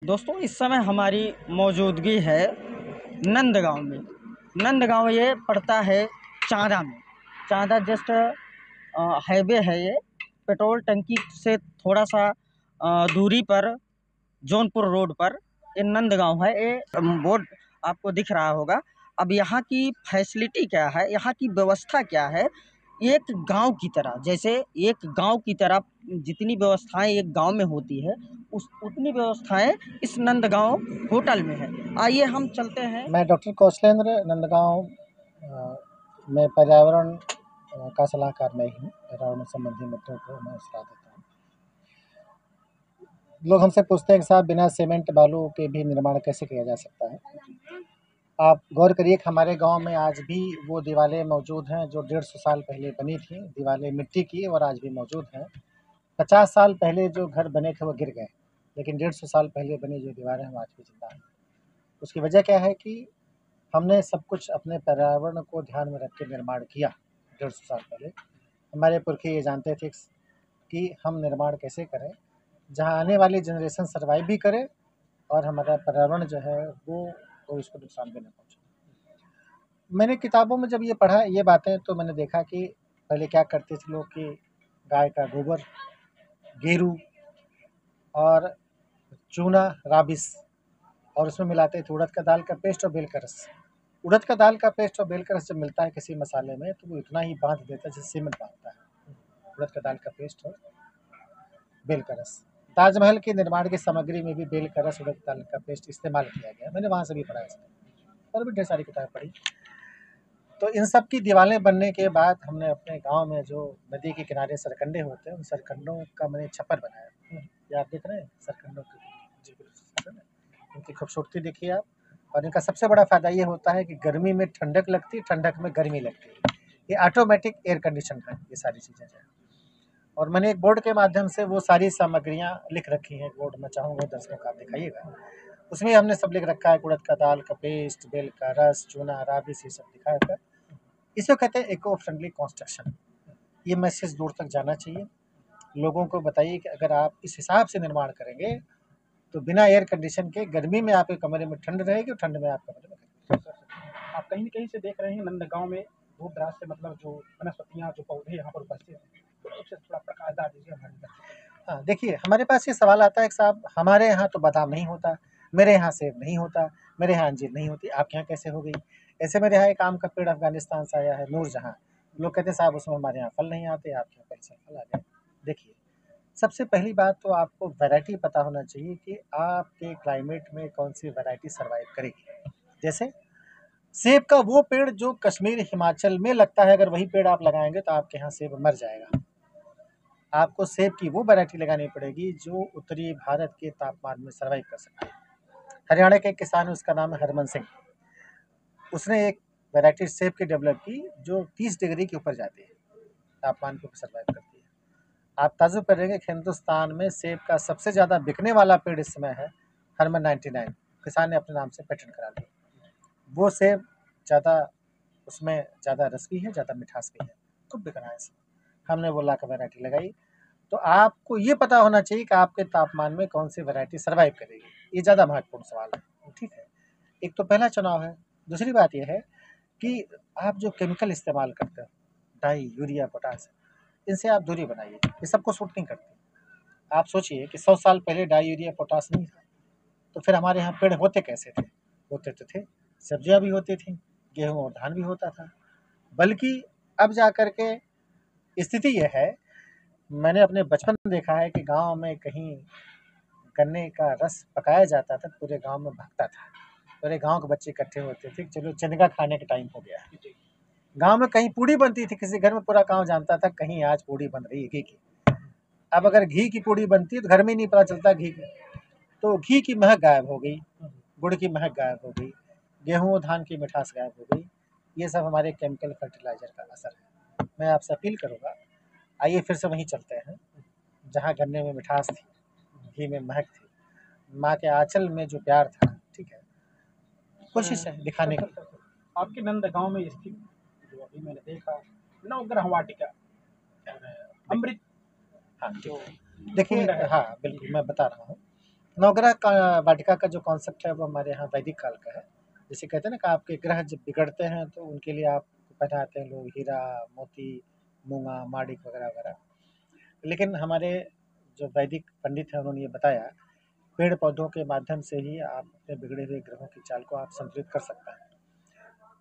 दोस्तों इस समय हमारी मौजूदगी है नंदगांव में। नंदगांव ये पड़ता है चांदा में। चांदा जस्ट हाईवे है ये। पेट्रोल टंकी से थोड़ा सा दूरी पर जौनपुर रोड पर ये नंदगांव है। ये बोर्ड आपको दिख रहा होगा। अब यहाँ की फैसिलिटी क्या है, यहाँ की व्यवस्था क्या है, एक गांव की तरह, जैसे एक गांव की तरह जितनी व्यवस्थाएं एक गांव में होती है उस उतनी व्यवस्थाएं इस नंदगांव होटल में है। आइए हम चलते हैं। मैं डॉक्टर कौशलेंद्र नंदगांव में पर्यावरण का सलाहकार मैं ही हूँ। पर्यावरण संबंधी मुद्दों को मैं सलाह देता हूँ। लोग हमसे पूछते हैं कि साहब बिना सीमेंट बालू के भी निर्माण कैसे किया जा सकता है। आप गौर करिए कि हमारे गांव में आज भी वो दीवारें मौजूद हैं जो 150 साल पहले बनी थी। दीवारें मिट्टी की और आज भी मौजूद हैं। 50 साल पहले जो घर बने थे वो गिर गए, लेकिन 150 साल पहले बनी जो दीवारें हैं वो आज भी जिंदा हैं। उसकी वजह क्या है कि हमने सब कुछ अपने पर्यावरण को ध्यान में रख के निर्माण किया। 150 साल पहले हमारे पुरखे ये जानते थे कि हम निर्माण कैसे करें जहाँ आने वाली जनरेशन सर्वाइव भी करे और हमारा पर्यावरण जो है वो कोई उसको नुकसान भी न पहुँचे। मैंने किताबों में जब ये पढ़ा ये बातें तो मैंने देखा कि पहले क्या करते थे लोग कि गाय का गोबर, गेरू और चूना, राबिस और उसमें मिलाते थे उड़द का दाल का पेस्ट और बेल का रस। उड़द का दाल का पेस्ट और बेल का रस जब मिलता है किसी मसाले में तो वो इतना ही बांध देता है जैसे सीमेंट बांधता है। उड़द का दाल का पेस्ट और बेल का रस। ताजमहल के निर्माण की सामग्री में भी बेल का रस, उड़द दाल का पेस्ट इस्तेमाल किया गया। मैंने वहाँ से भी पढ़ा इसमें और भी ढेर सारी किताबें पढ़ी। तो इन सब की दीवारें बनने के बाद हमने अपने गांव में जो नदी के किनारे सरकंडे होते हैं उन सरकंडों का मैंने छप्पर बनाया। ये आप देख रहे हैं सरकंडों की उनकी खूबसूरती देखिए आप। और इनका सबसे बड़ा फ़ायदा ये होता है कि गर्मी में ठंडक लगती है, ठंडक में गर्मी लगती है। ये ऑटोमेटिक एयर कंडीशन है ये सारी चीज़ें जो है। और मैंने एक बोर्ड के माध्यम से वो सारी सामग्रियाँ लिख रखी हैं। बोर्ड मैं चाहूँगा दर्शकों को आप दिखाइएगा। उसमें हमने सब लिख रखा है, उड़द का दाल का पेस्ट, बेल का रस, चूना, राबिस, ये सब लिखा है। इसको कहते हैं इको फ्रेंडली कंस्ट्रक्शन। ये मैसेज दूर तक जाना चाहिए। लोगों को बताइए कि अगर आप इस हिसाब से निर्माण करेंगे तो बिना एयर कंडीशन के गर्मी में आपके कमरे में ठंड रहेगी और ठंड में आप कमरे में गर्मी। आप कहीं न कहीं से देख रहे हैं नंदगांव में दूर दराज से मतलब जो वनस्पतियाँ, जो पौधे यहाँ पर उपस्थित हैं, तो उससे थोड़ा प्रकाश डाल दीजिए हमारे दर्शकों। हाँ, देखिए हमारे पास ये सवाल आता है कि साहब हमारे यहाँ तो बादाम नहीं होता, मेरे यहाँ सेब नहीं होता, मेरे यहाँ अंजीर नहीं होती, आपके यहाँ कैसे हो गई? ऐसे मेरे यहाँ एक आम का पेड़ अफगानिस्तान से आया है, नूरजहाँ। लोग कहते हैं साहब उसमें हमारे यहाँ फल नहीं आते, आपके यहाँ फल से फल आ गए। देखिए, सबसे पहली बात तो आपको वैरायटी पता होना चाहिए कि आपके क्लाइमेट में कौन-सी वैरायटी सर्वाइव करेगी। जैसे सेब का वो पेड़ जो कश्मीर, हिमाचल में लगता है, अगर वही पेड़ आप लगाएँगे तो आपके यहाँ सेब मर जाएगा। आपको सेब की वो वैरायटी लगानी पड़ेगी जो उत्तरी भारत के तापमान में सर्वाइव कर सकती है। हरियाणा के एक किसान है, उसका नाम है हरमन सिंह। उसने एक वैरायटी सेब की डेवलप की जो 30 डिग्री के ऊपर जाती है, तापमान के ऊपर सर्वाइव करती है। आप ताज्जुब करेंगे कि हिंदुस्तान में सेब का सबसे ज़्यादा बिकने वाला पेड़ इस समय है हरमन 99। किसान ने अपने नाम से पेटेंट करा लिया। वो सेब ज़्यादा, उसमें ज़्यादा रस भी है, ज़्यादा मिठास भी है, खूब बिक रहा है इसमें। हमने वो लाकर वैरायटी लगाई। तो आपको ये पता होना चाहिए कि आपके तापमान में कौन सी वैरायटी सर्वाइव करेगी। ये ज़्यादा महत्वपूर्ण सवाल है, ठीक है। एक तो पहला चुनाव है। दूसरी बात ये है कि आप जो केमिकल इस्तेमाल करते हो, डाई, यूरिया, पोटाश, इनसे आप दूरी बनाइए। ये सबको सूट नहीं करती। आप सोचिए कि 100 साल पहले डाई, यूरिया, पोटाश नहीं था, तो फिर हमारे यहाँ पेड़ होते कैसे थे? होते तो थे, सब्जियाँ भी होती थी, गेहूँ और धान भी होता था। बल्कि अब जा कर के स्थिति ये है, मैंने अपने बचपन में देखा है कि गाँव में कहीं गन्ने का रस पकाया जाता था, पूरे गाँव में भगता था। पूरे गाँव के बच्चे इकट्ठे होते थे, चलो चनगा खाने का टाइम हो गया है। गाँव में कहीं पूड़ी बनती थी, किसी घर में पूरा गाँव जानता था कहीं आज पूड़ी बन रही है घी की। अब अगर घी की पूड़ी बनती है तो घर में ही नहीं पता चलता घी की। तो घी की महक गायब हो गई, गुड़ की महक गायब हो गई, गेहूँ और धान की मिठास गायब हो गई। ये सब हमारे केमिकल फर्टिलाइज़र का असर है। मैं आपसे अपील करूँगा, आइए फिर से वहीं चलते हैं जहाँ गन्ने में मिठास थी, घी में महक थी, माँ के आँचल में जो प्यार था, ठीक है। कोशिश है दिखाने की। आपके नंदगांव में स्थित जो अभी मैंने देखा नवग्रह वाटिका अमृत हाँ, जो देखिए कुंड है। हाँ, बिल्कुल मैं बता रहा हूँ। नवग्रह का वाटिका का जो कॉन्सेप्ट है वो हमारे यहाँ वैदिक काल का है। जैसे कहते हैं ना कि आपके ग्रह जब बिगड़ते हैं तो उनके लिए आप पहनाते हैं लोग हीरा, मोती, मूंगा, माणिक वगैरह वगैरह। लेकिन हमारे जो वैदिक पंडित हैं उन्होंने ये बताया, पेड़ पौधों के माध्यम से ही आप अपने बिगड़े हुए ग्रहों की चाल को आप संतुलित कर सकते हैं।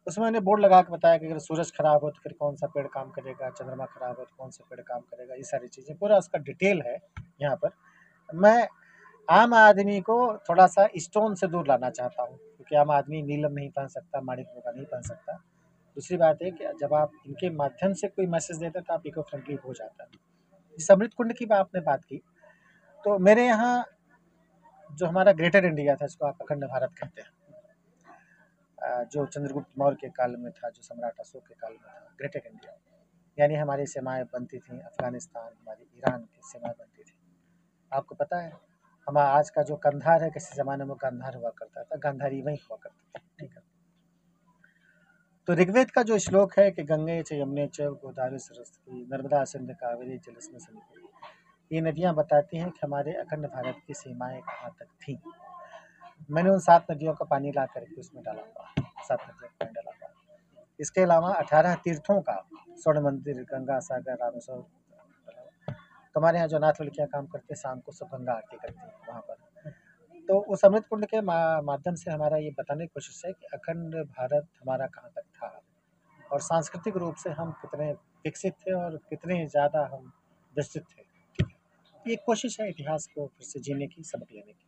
उसमें मैंने बोर्ड लगा के बताया कि अगर सूरज खराब हो तो फिर कौन सा पेड़ काम करेगा, चंद्रमा खराब हो तो कौन सा पेड़ काम करेगा, ये सारी चीज़ें पूरा उसका डिटेल है यहाँ पर। मैं आम आदमी को थोड़ा सा स्टोन से दूर लाना चाहता हूँ, क्योंकि आम आदमी नीलम नहीं पहन सकता, माणिक मोगा नहीं पहन सकता। दूसरी बात है कि जब आप इनके माध्यम से कोई मैसेज देते हैं तो आप इको फ्रेंडली हो जाता है। इस अमृत कुंड की आपने बात की, तो मेरे यहाँ जो हमारा ग्रेटर इंडिया था, जिसको आप अखंड भारत कहते हैं, जो चंद्रगुप्त मौर्य के काल में था, जो सम्राट अशोक के काल में था, ग्रेटर इंडिया यानी हमारी सीमाएं बनती थी अफगानिस्तान, हमारी ईरान की सीमाएं बनती थी। आपको पता है हमारा आज का जो कंधार है, किसी ज़माने में गांधार हुआ करता था, गांधारी वहीं हुआ करता था, ठीक है। तो ऋग्वेद का जो श्लोक है कि गंगे च यमुने च गोदावरी सरस्वती नर्मदा सिंधु कावेरी जलेस्मिन् सन्निधिं, ये नदियाँ बताती हैं कि हमारे अखंड भारत की सीमाएं कहाँ तक थीं। मैंने उन 7 नदियों का पानी ला करके उसमें डाला हुआ, 7 नदियों का पानी डाला हुआ। इसके अलावा 18 तीर्थों का, स्वर्ण मंदिर, गंगा सागर, रामेश्वर। तो हमारे यहाँ जो नाथ लड़कियाँ काम करती हैं, शाम को सब गंगा आरती करती हैं वहाँ पर। तो उस अमृत कुंड के माध्यम से हमारा ये बताने की कोशिश है कि अखंड भारत हमारा कहाँ तक था और सांस्कृतिक रूप से हम कितने विकसित थे और कितने ज़्यादा हम विस्तृत थे। ये कोशिश है इतिहास को फिर से जीने की, सबक लेने की।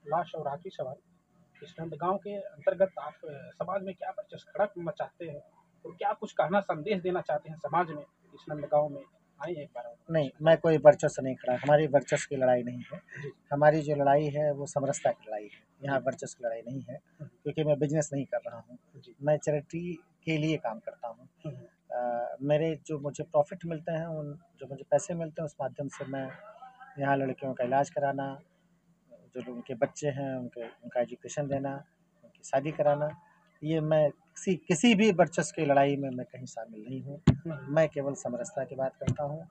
लास्ट और आखिरी सवाल, इस नंदगांव के अंतर्गत आप समाज में क्या वर्चस्व खड़ा करना चाहते हैं और क्या कुछ कहना संदेश देना चाहते हैं समाज में? इस नंदगांव में आए एक बार। नहीं, मैं कोई वर्चस्व नहीं खड़ा, हमारी वर्चस्व की लड़ाई नहीं है। हमारी जो लड़ाई है वो समरसता की लड़ाई है, यहाँ वर्चस्व की लड़ाई नहीं है, क्योंकि मैं बिजनेस नहीं कर रहा हूँ, मैं चैरिटी के लिए काम करता हूँ। मेरे जो मुझे प्रॉफिट मिलते हैं, उन जो मुझे पैसे मिलते हैं उस माध्यम से मैं यहाँ लड़कियों का इलाज कराना, जो उनके बच्चे हैं उनका एजुकेशन देना, उनकी शादी कराना, ये मैं किसी भी वर्चस्व की लड़ाई में मैं कहीं शामिल नहीं हूँ। मैं केवल समरसता की बात करता हूँ।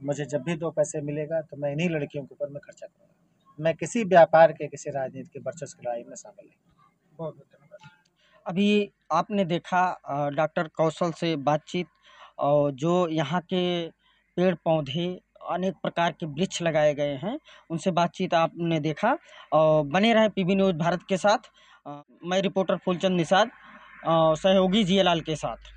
मुझे जब भी 2 पैसे मिलेगा तो मैं इन्हीं लड़कियों के ऊपर मैं खर्चा करूँगा। मैं किसी व्यापार के, किसी राजनीति के वर्चस्व की लड़ाई में शामिल नहीं। बहुत बहुत धन्यवाद। अभी आपने देखा डॉक्टर कौशल से बातचीत, और जो यहाँ के पेड़ पौधे अनेक प्रकार के वृक्ष लगाए गए हैं, उनसे बातचीत आपने देखा। और बने रहे पीबी न्यूज़ भारत के साथ। मैं रिपोर्टर फूलचंद निषाद, सहयोगी जियालाल के साथ।